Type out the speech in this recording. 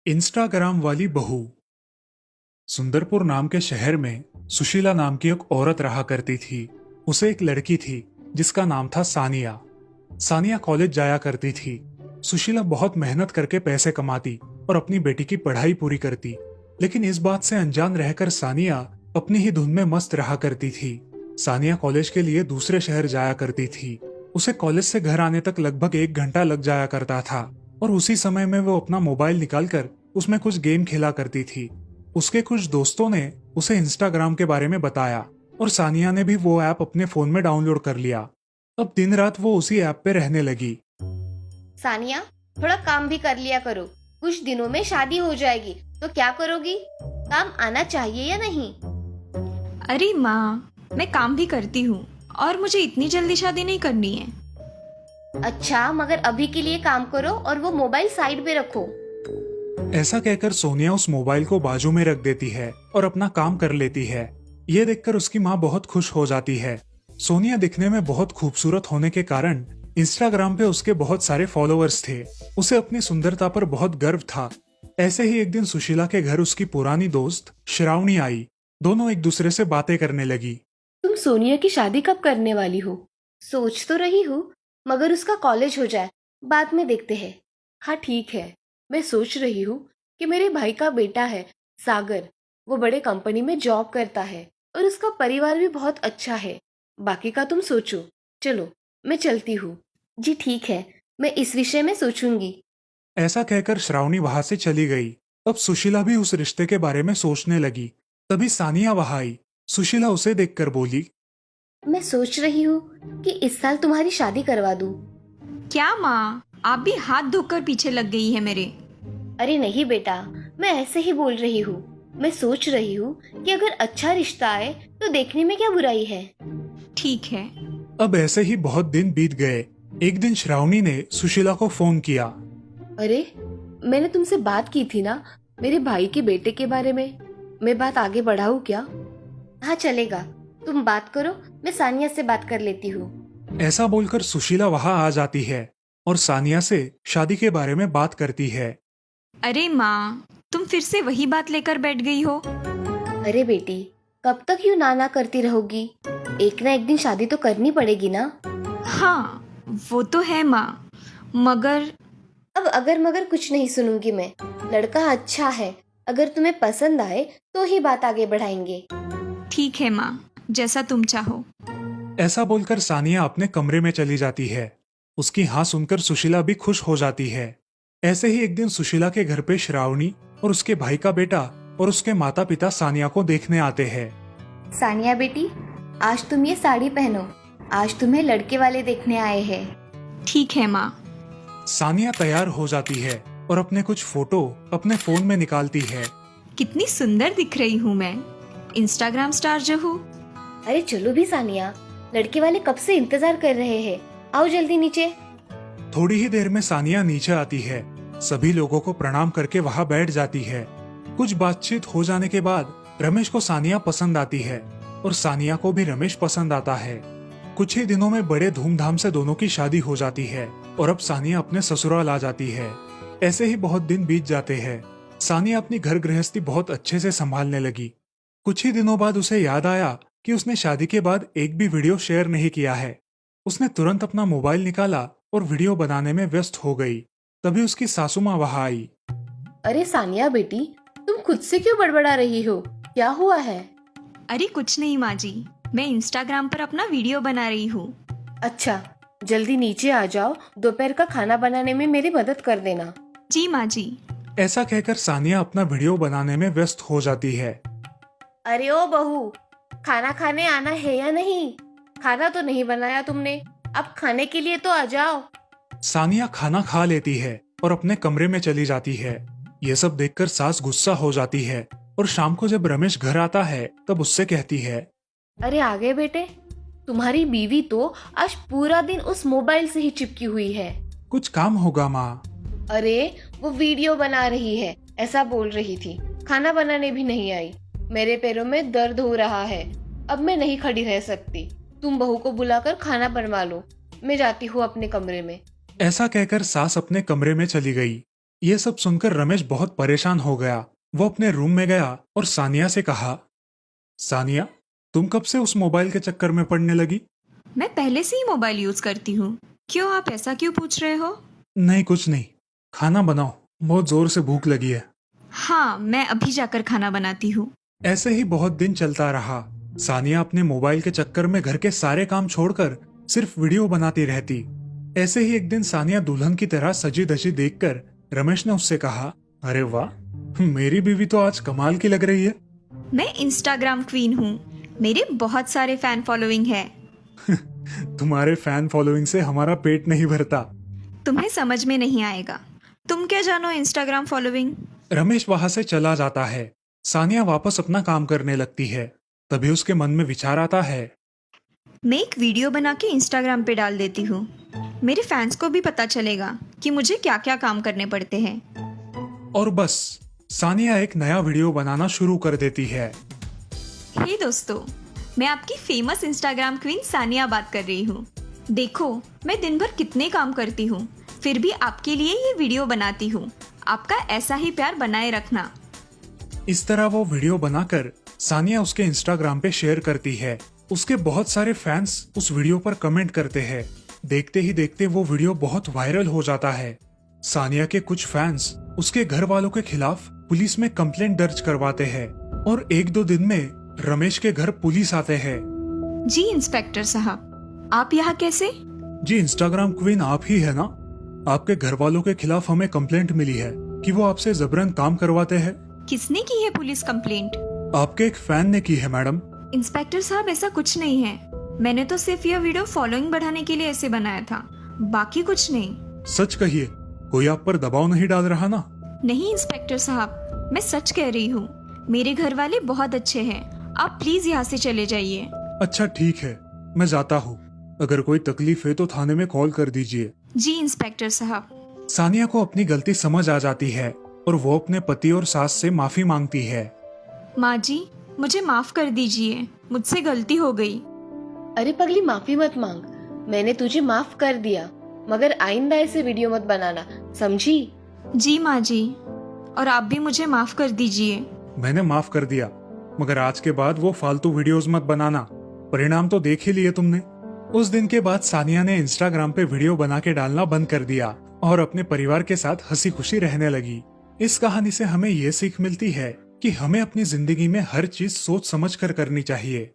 Instagram वाली बहू। सुंदरपुर नाम के शहर में सुशीला नाम की एक औरत रहा करती थी। उसे एक लड़की थी जिसका नाम था सानिया। सानिया कॉलेज जाया करती थी। सुशीला बहुत मेहनत करके पैसे कमाती और अपनी बेटी की पढ़ाई पूरी करती, लेकिन इस बात से अनजान रहकर सानिया अपनी ही धुन में मस्त रहा करती थी। सानिया कॉलेज के लिए दूसरे शहर जाया करती थी। उसे कॉलेज से घर आने तक लगभग 1 घंटा लग जाया करता था और उसी समय में वो अपना मोबाइल निकालकर उसमें कुछ गेम खेला करती थी। उसके कुछ दोस्तों ने उसे इंस्टाग्राम के बारे में बताया और सानिया ने भी वो ऐप अपने फोन में डाउनलोड कर लिया। अब दिन रात वो उसी ऐप पे रहने लगी। सानिया, थोड़ा काम भी कर लिया करो। कुछ दिनों में शादी हो जाएगी तो क्या करोगी? काम आना चाहिए या नहीं? अरे माँ, मैं काम भी करती हूँ और मुझे इतनी जल्दी शादी नहीं करनी है। अच्छा, मगर अभी के लिए काम करो और वो मोबाइल साइड पे रखो। ऐसा कहकर सोनिया उस मोबाइल को बाजू में रख देती है और अपना काम कर लेती है। ये देखकर उसकी माँ बहुत खुश हो जाती है। सोनिया दिखने में बहुत खूबसूरत होने के कारण इंस्टाग्राम पे उसके बहुत सारे फॉलोअर्स थे। उसे अपनी सुंदरता पर बहुत गर्व था। ऐसे ही एक दिन सुशीला के घर उसकी पुरानी दोस्त श्रावणी आई। दोनों एक दूसरे से बातें करने लगी। तुम सोनिया की शादी कब करने वाली हो? सोच तो रही हूँ, मगर उसका कॉलेज हो जाए, बाद में देखते हैं। हाँ ठीक है, मैं सोच रही हूँ कि मेरे भाई का बेटा है सागर। वो बड़े कंपनी में जॉब करता है और उसका परिवार भी बहुत अच्छा है। बाकी का तुम सोचो। चलो, मैं चलती हूँ। जी ठीक है, मैं इस विषय में सोचूंगी। ऐसा कहकर श्रावणी वहां से चली गई। अब सुशीला भी उस रिश्ते के बारे में सोचने लगी। तभी सानिया वहां आई। सुशीला उसे देखकर बोली, मैं सोच रही हूँ कि इस साल तुम्हारी शादी करवा दूँ। क्या माँ, आप भी हाथ धोकर पीछे लग गई है मेरे। अरे नहीं बेटा, मैं ऐसे ही बोल रही हूँ। मैं सोच रही हूँ कि अगर अच्छा रिश्ता आए तो देखने में क्या बुराई है। ठीक है। अब ऐसे ही बहुत दिन बीत गए। एक दिन श्रावणी ने सुशीला को फोन किया। अरे, मैंने तुमसे बात की थी ना मेरे भाई के बेटे के बारे में। मैं बात आगे बढ़ाऊँ क्या? हाँ चलेगा, तुम बात करो, मैं सानिया से बात कर लेती हूँ। ऐसा बोलकर सुशीला वहां आ जाती है और सानिया से शादी के बारे में बात करती है। अरे माँ, तुम फिर से वही बात लेकर बैठ गई हो। अरे बेटी, कब तक यूं नाना करती रहोगी? एक ना एक दिन शादी तो करनी पड़ेगी ना। हाँ, वो तो है माँ, मगर अब अगर मगर कुछ नहीं सुनूंगी मैं। लड़का अच्छा है, अगर तुम्हें पसंद आए तो ही बात आगे बढ़ाएंगे। ठीक है माँ, जैसा तुम चाहो। ऐसा बोलकर सानिया अपने कमरे में चली जाती है। उसकी हाँ सुनकर सुशीला भी खुश हो जाती है। ऐसे ही एक दिन सुशीला के घर पे श्रावणी और उसके भाई का बेटा और उसके माता पिता सानिया को देखने आते हैं। सानिया बेटी, आज तुम ये साड़ी पहनो। आज तुम्हें लड़के वाले देखने आए हैं। ठीक है माँ। सानिया तैयार हो जाती है और अपने कुछ फोटो अपने फोन में निकालती है। कितनी सुंदर दिख रही हूँ मैं, इंस्टाग्राम स्टार जो हूँ। अरे चलो भी सानिया, लड़के वाले कब से इंतजार कर रहे हैं। आओ जल्दी नीचे। थोड़ी ही देर में सानिया नीचे आती है। सभी लोगों को प्रणाम करके वहां बैठ जाती है। कुछ बातचीत हो जाने के बाद रमेश को सानिया पसंद आती है और सानिया को भी रमेश पसंद आता है। कुछ ही दिनों में बड़े धूमधाम से दोनों की शादी हो जाती है और अब सानिया अपने ससुराल आ जाती है। ऐसे ही बहुत दिन बीत जाते हैं। सानिया अपनी घर गृहस्थी बहुत अच्छे से संभालने लगी। कुछ ही दिनों बाद उसे याद आया कि उसने शादी के बाद एक भी वीडियो शेयर नहीं किया है। उसने तुरंत अपना मोबाइल निकाला और वीडियो बनाने में व्यस्त हो गई। तभी उसकी सासू माँ वहां आई। अरे सानिया बेटी, तुम खुद से क्यों बड़बड़ा रही हो? क्या हुआ है? अरे कुछ नहीं माँ जी, मैं इंस्टाग्राम पर अपना वीडियो बना रही हूँ। अच्छा, जल्दी नीचे आ जाओ। दोपहर का खाना बनाने में मेरी मदद कर देना। जी माँ जी। ऐसा कहकर सानिया अपना वीडियो बनाने में व्यस्त हो जाती है। अरे ओ बहू, खाना खाने आना है या नहीं? खाना तो नहीं बनाया तुमने, अब खाने के लिए तो आ जाओ। सानिया खाना खा लेती है और अपने कमरे में चली जाती है। ये सब देखकर सास गुस्सा हो जाती है और शाम को जब रमेश घर आता है तब उससे कहती है, अरे आ गए बेटे। तुम्हारी बीवी तो आज पूरा दिन उस मोबाइल से ही चिपकी हुई है। कुछ काम होगा माँ। अरे वो वीडियो बना रही है ऐसा बोल रही थी। खाना बनाने भी नहीं आई। मेरे पैरों में दर्द हो रहा है, अब मैं नहीं खड़ी रह सकती। तुम बहू को बुलाकर खाना बनवा लो। मैं जाती हूँ अपने कमरे में। ऐसा कहकर सास अपने कमरे में चली गई। यह सब सुनकर रमेश बहुत परेशान हो गया। वो अपने रूम में गया और सानिया से कहा, सानिया, तुम कब से उस मोबाइल के चक्कर में पड़ने लगी? मैं पहले से ही मोबाइल यूज करती हूँ। क्यों, आप ऐसा क्यों पूछ रहे हो? नहीं, कुछ नहीं। खाना बनाओ, बहुत जोर से भूख लगी है। हाँ, मैं अभी जाकर खाना बनाती हूँ। ऐसे ही बहुत दिन चलता रहा। सानिया अपने मोबाइल के चक्कर में घर के सारे काम छोड़कर सिर्फ वीडियो बनाती रहती। ऐसे ही एक दिन सानिया दुल्हन की तरह सजी धजी देखकर रमेश ने उससे कहा, अरे वाह, मेरी बीवी तो आज कमाल की लग रही है। मैं इंस्टाग्राम क्वीन हूँ। मेरे बहुत सारे फैन फॉलोइंग है। तुम्हारे फैन फॉलोइंग से हमारा पेट नहीं भरता। तुम्हें समझ में नहीं आएगा। तुम क्या जानो इंस्टाग्राम फॉलोइंग? रमेश वहां से चला जाता है। सानिया वापस अपना काम करने लगती है। तभी उसके मन में विचार आता है, मैं एक वीडियो बना के इंस्टाग्राम पे डाल देती हूँ। मेरे फैंस को भी पता चलेगा कि मुझे क्या क्या काम करने पड़ते हैं। और बस सानिया एक नया वीडियो बनाना शुरू कर देती है। हे दोस्तों, मैं आपकी फेमस इंस्टाग्राम क्वीन सानिया बात कर रही हूँ। देखो, मैं दिन भर कितने काम करती हूँ, फिर भी आपके लिए ये वीडियो बनाती हूँ। आपका ऐसा ही प्यार बनाए रखना। इस तरह वो वीडियो बनाकर सानिया उसके इंस्टाग्राम पे शेयर करती है। उसके बहुत सारे फैंस उस वीडियो पर कमेंट करते हैं। देखते ही देखते वो वीडियो बहुत वायरल हो जाता है। सानिया के कुछ फैंस उसके घर वालों के खिलाफ पुलिस में कंप्लेंट दर्ज करवाते हैं और एक दो दिन में रमेश के घर पुलिस आते हैं। जी इंस्पेक्टर साहब, आप यहाँ कैसे? जी, इंस्टाग्राम क्वीन आप ही है ना? आपके घर वालों के खिलाफ हमें कंप्लेंट मिली है कि वो आपसे जबरन काम करवाते हैं। किसने की है पुलिस कंप्लेंट? आपके एक फैन ने की है मैडम। इंस्पेक्टर साहब, ऐसा कुछ नहीं है। मैंने तो सिर्फ यह वीडियो फॉलोइंग बढ़ाने के लिए ऐसे बनाया था, बाकी कुछ नहीं। सच कहिए, कोई आप पर दबाव नहीं डाल रहा ना? नहीं इंस्पेक्टर साहब, मैं सच कह रही हूँ। मेरे घर वाले बहुत अच्छे हैं। आप प्लीज यहाँ से चले जाइए। अच्छा ठीक है, मैं जाता हूँ। अगर कोई तकलीफ है तो थाने में कॉल कर दीजिए। जी इंस्पेक्टर साहब। सानिया को अपनी गलती समझ आ जाती है और वो अपने पति और सास से माफी मांगती है। माँ जी, मुझे माफ कर दीजिए, मुझसे गलती हो गई। अरे पगली, माफी मत मांग। मैंने तुझे माफ कर दिया, मगर आइंदा ऐसे वीडियो मत बनाना, समझी? जी माँ जी, और आप भी मुझे माफ कर दीजिए। मैंने माफ कर दिया, मगर आज के बाद वो फालतू वीडियोस मत बनाना। परिणाम तो देख ही लिए तुमने। उस दिन के बाद सानिया ने इंस्टाग्राम पे वीडियो बना के डालना बंद कर दिया और अपने परिवार के साथ हंसी खुशी रहने लगी। इस कहानी से हमें ये सीख मिलती है कि हमें अपनी जिंदगी में हर चीज सोच समझ कर करनी चाहिए।